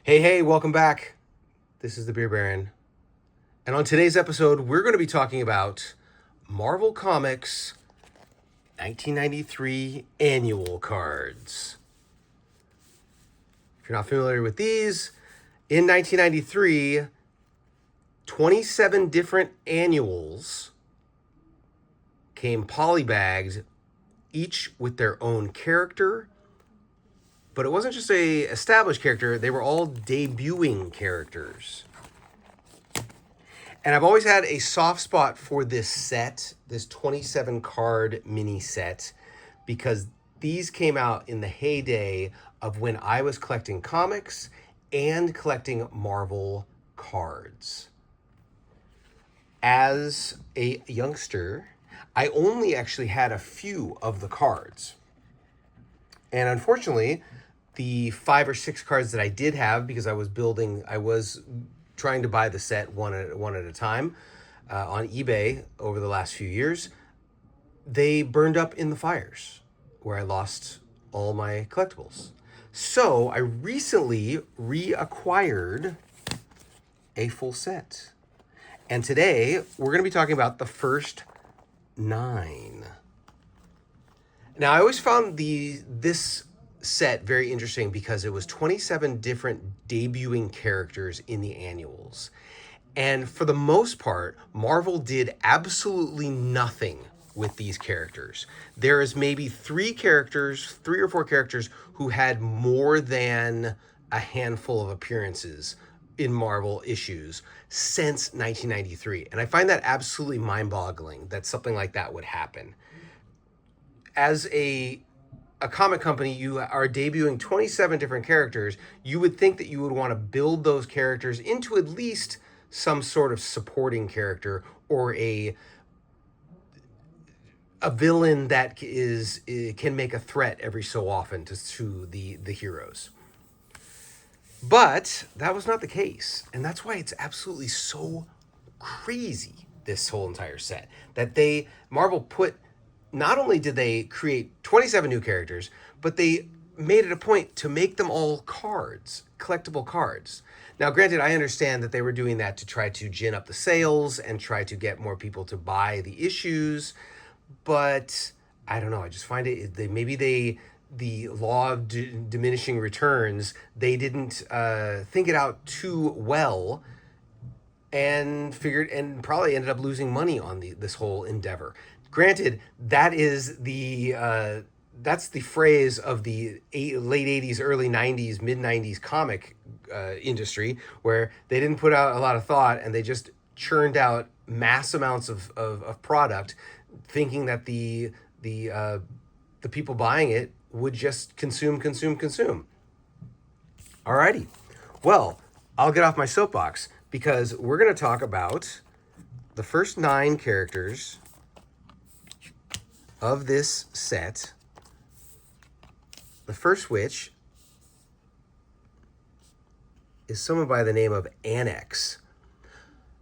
Hey, welcome back. This is the Beer Baron. And on today's episode, we're going to be talking about Marvel Comics 1993 annual cards. If you're not familiar with these, in 1993, 27 different annuals came polybagged, each with their own character. But it wasn't just a established character, they were all debuting characters. And I've always had a soft spot for this set, this 27 card mini set, because these came out in the heyday of when I was collecting comics and collecting Marvel cards. As a youngster, I only actually had a few of the cards. And unfortunately, the 5 or 6 cards that I did have, because I was trying to buy the set one at a time on eBay over the last few years, they burned up in the fires where I lost all my collectibles. So I recently reacquired a full set. And today we're going to be talking about the first 9. Now, I always found this set very interesting because it was 27 different debuting characters in the annuals. And for the most part, Marvel did absolutely nothing with these characters. There is maybe 3 or 4 characters who had more than a handful of appearances in Marvel issues since 1993. And I find that absolutely mind-boggling that something like that would happen. As a comic company, you are debuting 27 different characters. You would think that you would want to build those characters into at least some sort of supporting character or a villain that can make a threat every so often to the heroes. But that was not the case, and that's why it's absolutely so crazy, this whole entire set, that Marvel put. Not only did they create 27 new characters, but they made it a point to make them all cards, collectible cards. Now, granted, I understand that they were doing that to try to gin up the sales and try to get more people to buy the issues, but I don't know. I just find the law of diminishing returns, they didn't think it out too well and probably ended up losing money on this whole endeavor. Granted, that's the phrase of the late 80s, early 90s, mid 90s comic industry, where they didn't put out a lot of thought and they just churned out mass amounts of product, thinking that the people buying it would just consume. Alrighty. Well, I'll get off my soapbox because we're going to talk about the first 9 characters of this set. The first which is someone by the name of Annex.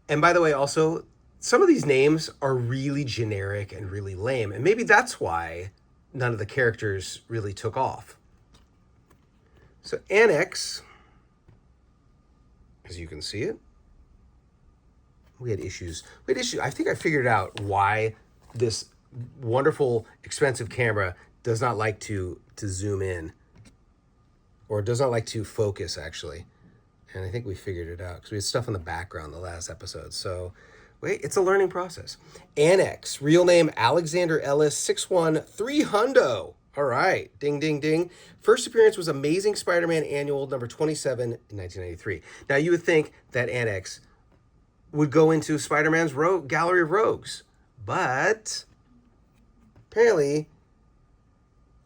And by the way, also, some of these names are really generic and really lame, and maybe that's why none of the characters really took off. So Annex, as you can see it, we had issues. I think I figured out why this wonderful, expensive camera does not like to zoom in, or does not like to focus, actually. And I think we figured it out because we had stuff in the background the last episode. So, wait, it's a learning process. Annex, real name Alexander Ellis, 6'1", 300. All right, ding, ding, ding. First appearance was Amazing Spider-Man Annual number 27 in 1993. Now, you would think that Annex would go into Spider-Man's Gallery of Rogues, but apparently,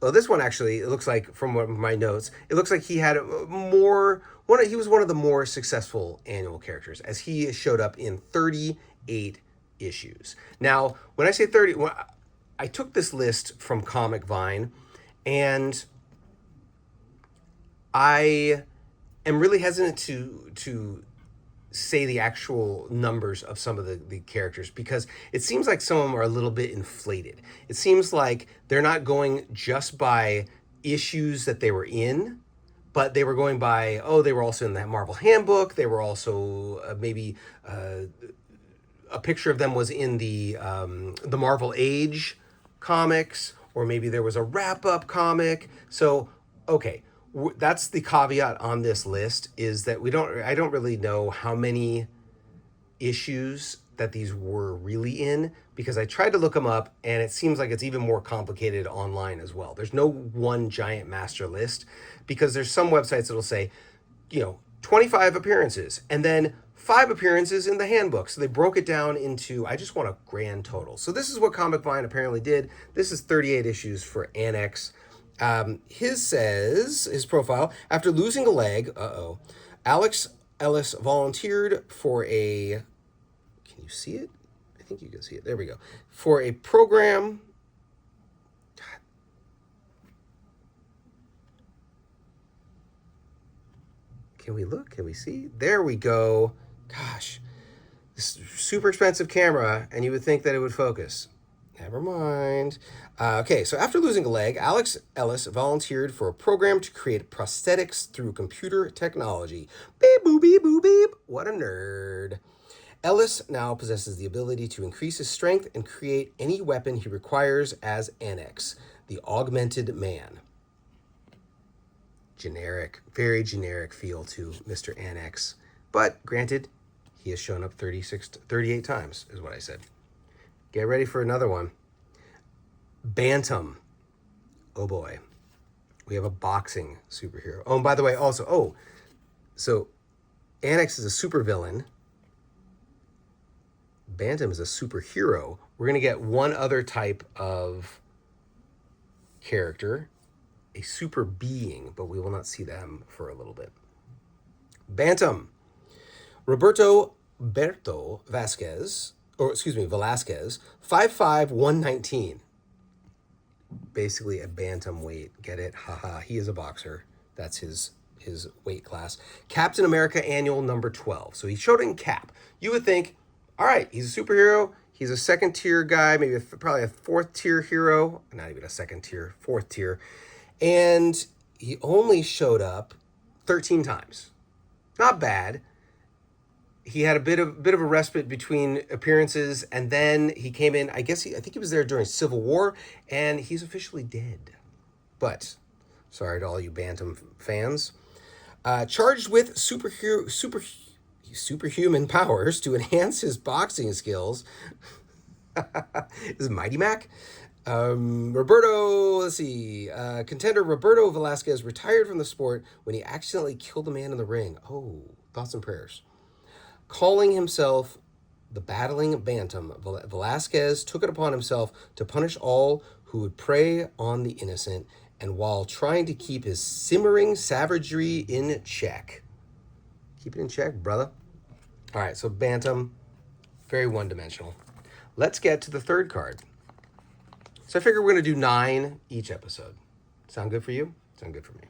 well, this one actually, it looks like, from one of my notes, it looks like he had he was one of the more successful annual characters, as he showed up in 38 issues. Now, when I say 30, I took this list from Comic Vine, and I am really hesitant to say the actual numbers of some of the characters, because it seems like some of them are a little bit inflated. It seems like they're not going just by issues that they were in, but they were going by, oh, they were also in that Marvel Handbook. They were also maybe a picture of them was in the Marvel Age comics, or maybe there was a wrap up comic. So, okay, that's the caveat on this list, is that I don't really know how many issues that these were really in, because I tried to look them up and it seems like it's even more complicated online as well. There's no one giant master list, because there's some websites that'll say, 25 appearances and then 5 appearances in the handbook. So they broke it down into, I just want a grand total. So this is what Comic Vine apparently did. This is 38 issues for Annex. His profile, after losing a leg, Alex Ellis volunteered for a, can you see it? I think you can see it. There we go. For a program. Can we look? Can we see? There we go. Gosh, this super expensive camera, and you would think that it would focus. Never mind. Okay, so after losing a leg, Alex Ellis volunteered for a program to create prosthetics through computer technology. Beep, boop, beep, boop, beep. What a nerd. Ellis now possesses the ability to increase his strength and create any weapon he requires as Annex, the Augmented Man. Generic, very generic feel to Mr. Annex. But granted, he has shown up 38 times, is what I said. Get ready for another one. Bantam. Oh boy. We have a boxing superhero. Oh, and by the way, also, so Annex is a supervillain. Bantam is a superhero. We're going to get one other type of character, a super being, but we will not see them for a little bit. Bantam. Roberto Velasquez, 5'5", 119. Basically a bantamweight. Get it? Haha. He is a boxer. That's his weight class. Captain America Annual number 12. So he showed it in Cap. You would think, all right, he's a superhero. He's a second tier guy, maybe probably a fourth tier hero. Not even a second tier, fourth tier. And he only showed up 13 times. Not bad. He had a bit of a respite between appearances, and then he came in. I think he was there during Civil War, and he's officially dead. But sorry to all you Bantam fans. Charged with superhuman powers to enhance his boxing skills. This is Mighty Mac. Contender Roberto Velasquez retired from the sport when he accidentally killed a man in the ring. Oh, thoughts and prayers. Calling himself the Battling Bantam, Velasquez took it upon himself to punish all who would prey on the innocent, and while trying to keep his simmering savagery in check. Keep it in check, brother. All right, so Bantam, very one-dimensional. Let's get to the third card. So I figure we're going to do 9 each episode. Sound good for you? Sound good for me.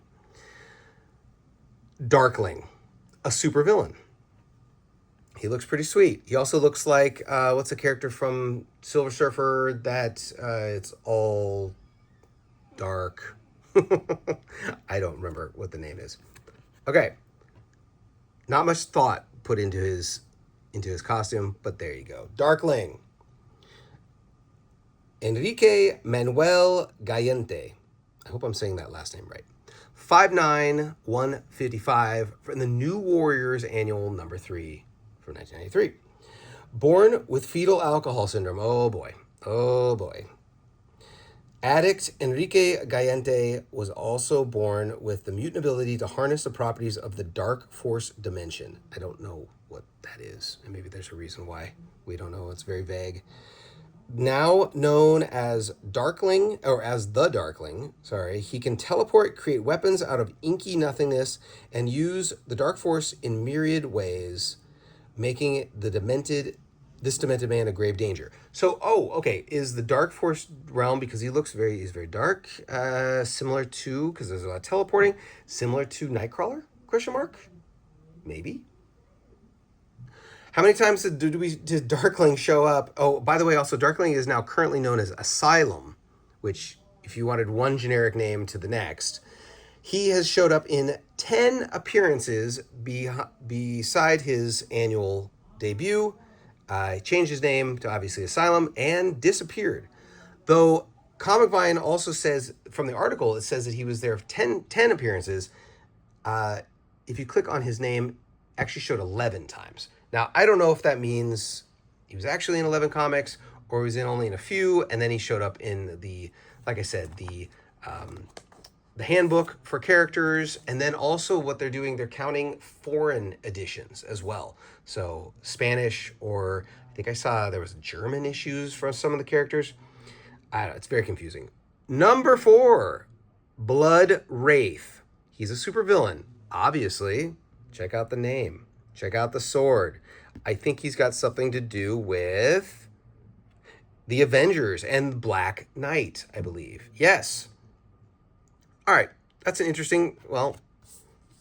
Darkling, a supervillain. He looks pretty sweet. He also looks like, what's the character from Silver Surfer that it's all dark? I don't remember what the name is. Okay. Not much thought put into his costume, but there you go. Darkling. Enrique Manuel Gallente. I hope I'm saying that last name right. 5'9", 155 from the New Warriors Annual number 3 from 1993. Born with fetal alcohol syndrome. Oh boy. Oh boy. Addict Enrique Gallente was also born with the mutant ability to harness the properties of the Dark Force dimension. I don't know what that is, and maybe there's a reason why we don't know. It's very vague. Now known as Darkling, or as the Darkling, he can teleport, create weapons out of inky nothingness, and use the Dark Force in myriad ways, making this demented man a grave danger. So, okay, is the Dark Force realm, because he's very dark, similar to, because there's a lot of teleporting, similar to Nightcrawler? ? Maybe. How many times did Darkling show up? Oh, by the way, also Darkling is now currently known as Asylum, which, if you wanted one generic name to the next, he has showed up in 10 appearances beside his annual debut. Changed his name to obviously Asylum and disappeared. Though Comic Vine also says, from the article, it says that he was there 10 appearances. If you click on his name, actually showed 11 times. Now, I don't know if that means he was actually in 11 comics or he was in only in a few, and then he showed up in the, like I said, the handbook for characters, and then also what they're doing, they're counting foreign editions as well. So Spanish, or I think I saw there was German issues for some of the characters. I don't know, it's very confusing. Number 4, Blood Wraith. He's a supervillain, obviously. Check out the name. Check out the sword. I think he's got something to do with the Avengers and Black Knight, I believe. Yes. All right, that's an interesting, well,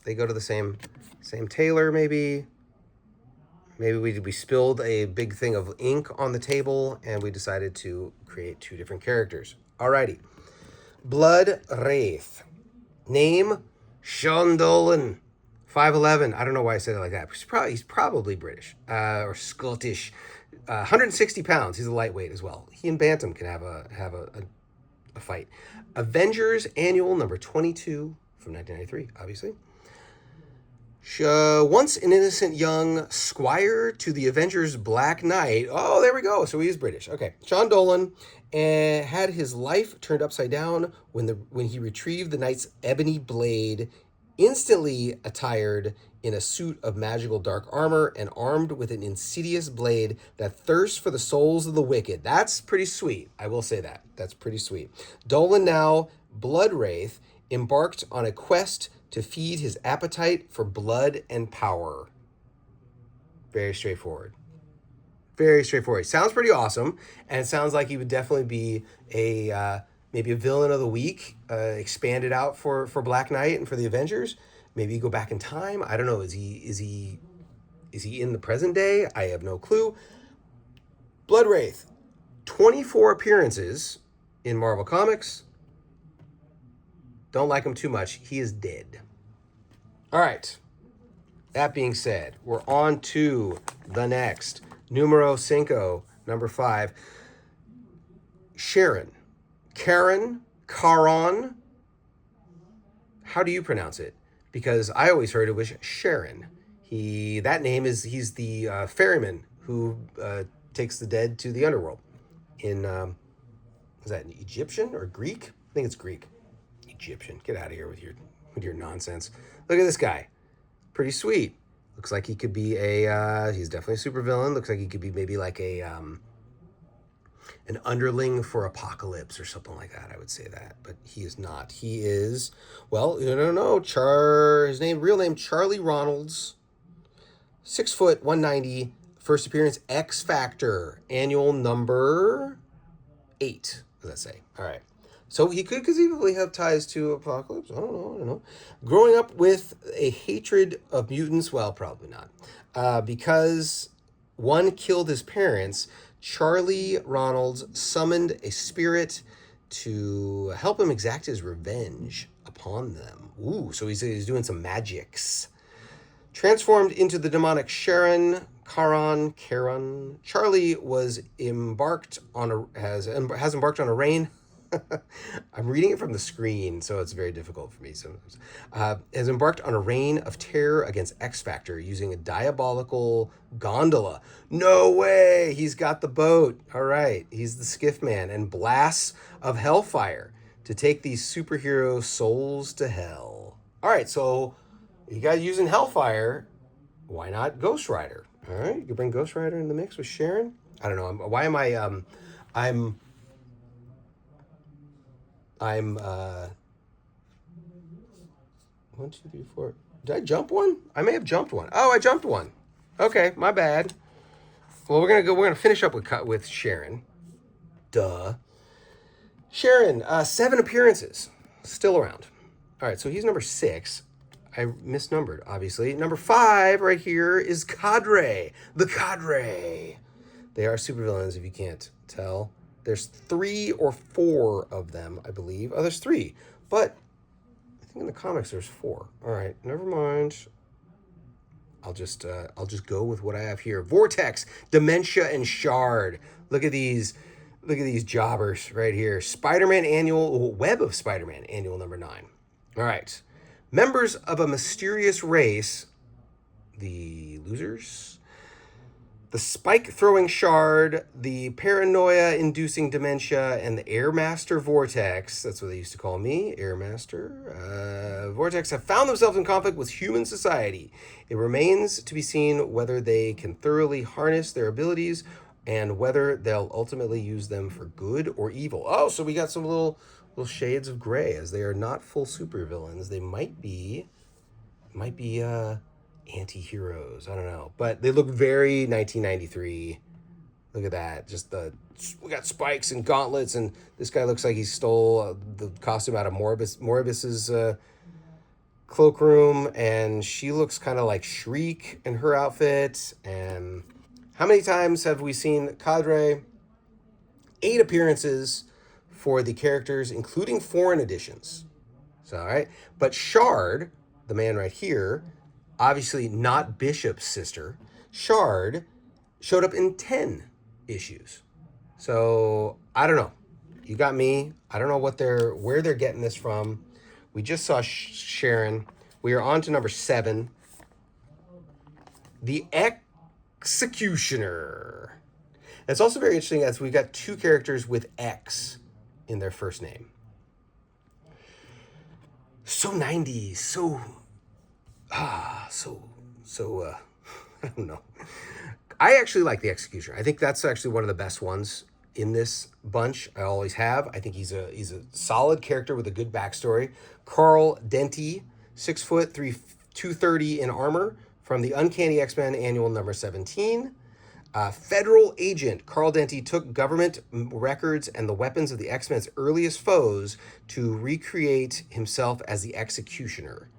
they go to the same tailor, maybe. Maybe we spilled a big thing of ink on the table and we decided to create 2 different characters. Alrighty. Blood Wraith. Name, Sean Dolan. 5'11". I don't know why I said it like that. He's probably British or Scottish. 160 pounds. He's a lightweight as well. He and Bantam can have a fight. Avengers Annual number 22 from 1993, obviously. Once an innocent young squire to the Avengers Black Knight. Oh, there we go. So he is British. Okay. Sean Dolan had his life turned upside down when he retrieved the knight's ebony blade, instantly attired in a suit of magical dark armor and armed with an insidious blade that thirsts for the souls of the wicked. That's pretty sweet. I will say that. That's pretty sweet. Dolan, now Blood Wraith, embarked on a quest to feed his appetite for blood and power. Very straightforward. Very straightforward. Sounds pretty awesome, and it sounds like he would definitely be maybe a villain of the week, expanded out for Black Knight and for the Avengers. Maybe go back in time. I don't know. Is he in the present day? I have no clue. Blood Wraith, 24 appearances in Marvel Comics. Don't like him too much. He is dead. All right. That being said, we're on to the next. Numero 5, number 5. Sharon. Karen. Caron. How do you pronounce it? Because I always heard it was Sharon. He's the ferryman who takes the dead to the underworld. In, is that Egyptian or Greek? I think it's Greek. Egyptian. Get out of here with your nonsense. Look at this guy. Pretty sweet. Looks like he could be he's definitely a supervillain. Looks like he could be maybe like an underling for Apocalypse or something like that. I would say that, but he is not. He is, well, I don't know. Real name, Charlie Ronalds. 6 foot, 190. First appearance, X Factor. Annual number 8. What does that say? All right. So he could conceivably have ties to Apocalypse. I don't know. Growing up with a hatred of mutants, well, probably not. Because one killed his parents, Charlie Ronalds summoned a spirit to help him exact his revenge upon them. Ooh, so he's doing some magics. Transformed into the demonic Sharon, Caron, Charlie has embarked on a reign. I'm reading it from the screen, so it's very difficult for me sometimes. Has embarked on a reign of terror against X Factor using a diabolical gondola. No way! He's got the boat. All right, he's the skiff man, and blasts of hellfire to take these superhero souls to hell. All right, so you guys using hellfire. Why not Ghost Rider? All right, you can bring Ghost Rider in the mix with Sharon. I don't know. Why am I? I'm 1, 2, 3, 4. Did I jump one? I may have jumped one. Oh, I jumped one. Okay, my bad. Well, we're gonna finish up with Sharon. Duh. Sharon, 7 appearances, still around. All right, so he's number 6. I misnumbered, obviously. Number 5 right here is Cadre. The Cadre. They are supervillains, if you can't tell. There's 3 or 4 of them, I believe. Oh, there's 3. But I think think in the comics there's 4. All right, never mind. I'll just go with what I have here. Vortex, Dementia, and Shard. Look at these. Look at these jobbers right here. Spider-Man Annual, Web of Spider-Man Annual number 9. All right. Members of a mysterious race, the losers, the spike-throwing Shard, the paranoia-inducing Dementia, and the Airmaster Vortex, that's what they used to call me, Airmaster, Vortex, have found themselves in conflict with human society. It remains to be seen whether they can thoroughly harness their abilities and whether they'll ultimately use them for good or evil. Oh, so we got some little shades of gray, as they are not full supervillains. They might be anti-heroes. I don't know, but they look very 1993. Look at that. Just we got spikes and gauntlets, and this guy looks like he stole the costume out of Morbius's cloakroom, and she looks kind of like Shriek in her outfit. And how many times have we seen Cadre? 8 appearances for the characters, including foreign editions. So, all right. But Shard, the man right here, obviously not Bishop's sister, Shard showed up in 10 issues. So, I don't know. You got me. I don't know where they're getting this from. We just saw Sharon. We are on to number 7. The Executioner. It's also very interesting as we've got 2 characters with X in their first name. So 90s, I don't know. I actually like the Executioner. I think that's actually one of the best ones in this bunch. I always have. I think he's a solid character with a good backstory. Carl Denty, 6 foot, 230 in armor, from the Uncanny X-Men Annual number 17. Federal agent Carl Denty took government records and the weapons of the X-Men's earliest foes to recreate himself as the Executioner.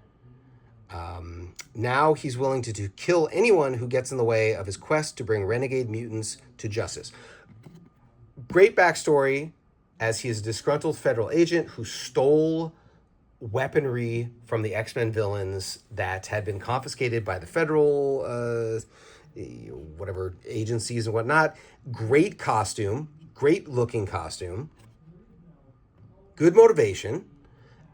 Now he's willing to kill anyone who gets in the way of his quest to bring renegade mutants to justice. Great backstory, as he is a disgruntled federal agent who stole weaponry from the X-Men villains that had been confiscated by the federal whatever agencies and whatnot. Great costume, great looking costume, good motivation,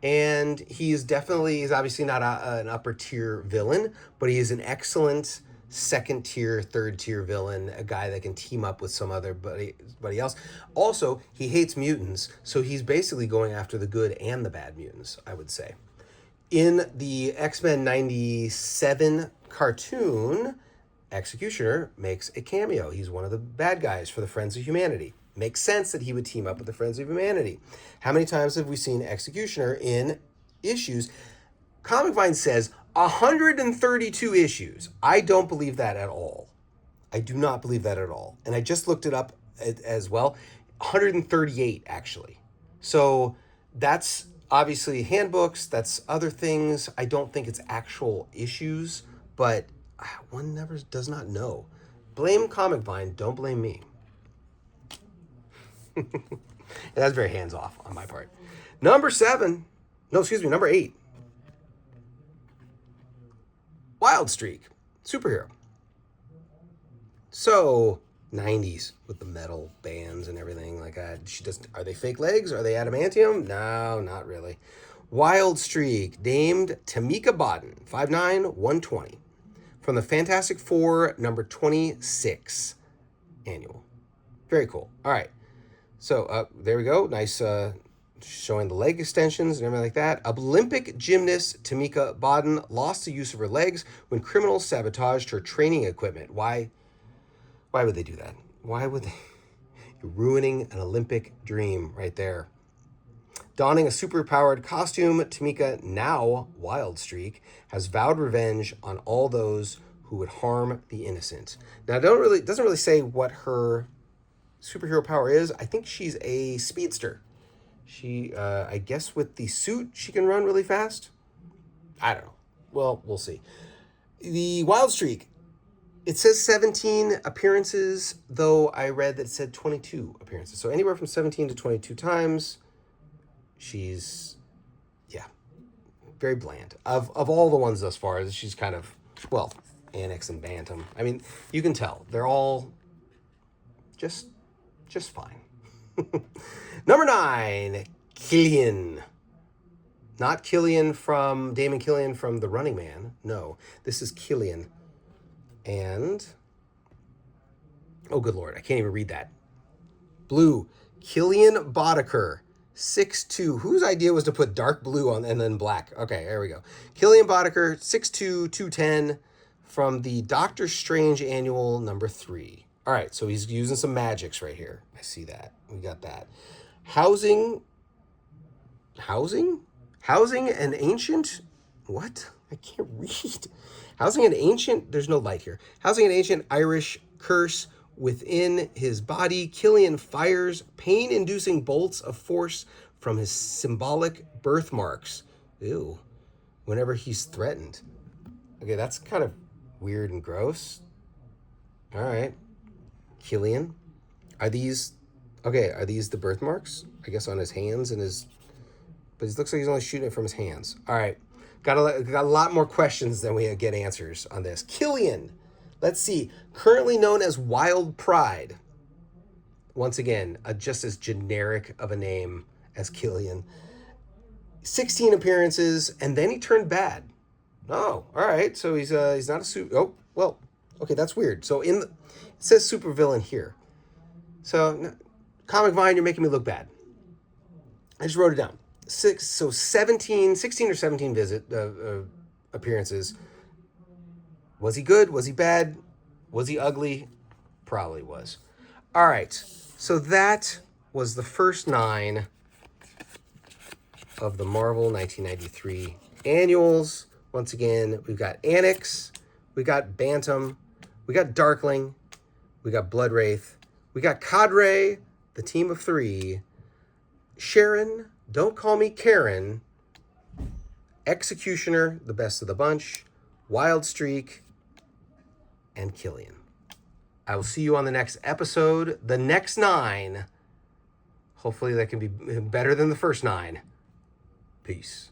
and he's obviously not an upper tier villain, but he is an excellent second tier, third tier villain, a guy that can team up with somebody else. Also, he hates mutants, so he's basically going after the good and the bad mutants, I would say. In the X-Men 97 cartoon, Executioner makes a cameo. He's one of the bad guys for the Friends of Humanity. Makes sense that he would team up with the Friends of Humanity. How many times have we seen Executioner in issues? Comic Vine says 132 issues. I don't believe that at all. I do not believe that at all. And I just looked it up as well. 138, actually. So that's obviously handbooks. That's other things. I don't think it's actual issues, but one never does not know. Blame Comic Vine. Don't blame me. That's very hands-off on my part. Number 8. Wild Streak. Superhero. So, 90s with the metal bands and everything like that. Are they fake legs? Are they adamantium? No, not really. Wild Streak. Named Tamika Bodden. 5'9", 120. From the Fantastic Four, number 26 annual. Very cool. All right. So there we go. Nice showing the leg extensions and everything like that. Olympic gymnast Tamika Bodden lost the use of her legs when criminals sabotaged her training equipment. Why would they do that? Why would they? You're ruining an Olympic dream right there. Donning a super-powered costume, Tamika, now Wild Streak, has vowed revenge on all those who would harm the innocent. Now, it doesn't really say what her superhero power is. I think she's a speedster. She, I guess with the suit, she can run really fast. I don't know. Well, we'll see. The Wild Streak, it says 17 appearances, though I read that it said 22 appearances. So anywhere from 17 to 22 times. She's, very bland. Of all the ones thus far, she's kind of, well, Annex and Bantam. I mean, you can tell they're all just fine. Number 9, Killian. Not Killian from Damon Killian from The Running Man. No, this is Killian. And, oh, good Lord, I can't even read that. Blue, Killian Boddicker, 6'2". Whose idea was to put dark blue on and then black? Okay, there we go. Killian Boddicker, 6'2", 210, from the Doctor Strange Annual number 3. All right, so he's using some magics right here. I see that. We got that. Housing an ancient, what? I can't read. Housing an ancient, there's no light here. Housing an ancient Irish curse within his body, Killian fires pain-inducing bolts of force from his symbolic birthmarks. Ew. Whenever he's threatened. Okay, that's kind of weird and gross. All right. Killian. Are these the birthmarks? I guess on his hands and his... But it looks like he's only shooting it from his hands. All right. Got a lot more questions than we get answers on this. Killian. Let's see. Currently known as Wild Pride. Once again, just as generic of a name as Killian. 16 appearances, and then he turned bad. Oh, all right. So he's not a super... Oh, well, okay, that's weird. So it says supervillain here. So, Comic Vine, you're making me look bad. I just wrote it down. 16 or 17 appearances. Was he good? Was he bad? Was he ugly? Probably was. All right. So that was the first 9 of the Marvel 1993 annuals. Once again, we've got Annex, we got Bantam, we got Darkling, we got Bloodwraith, we got Cadre, the team of 3, Sharon, Don't Call Me Karen, Executioner, the best of the bunch, Wild Streak, and Killian. I will see you on the next episode, the next 9. Hopefully that can be better than the first 9. Peace.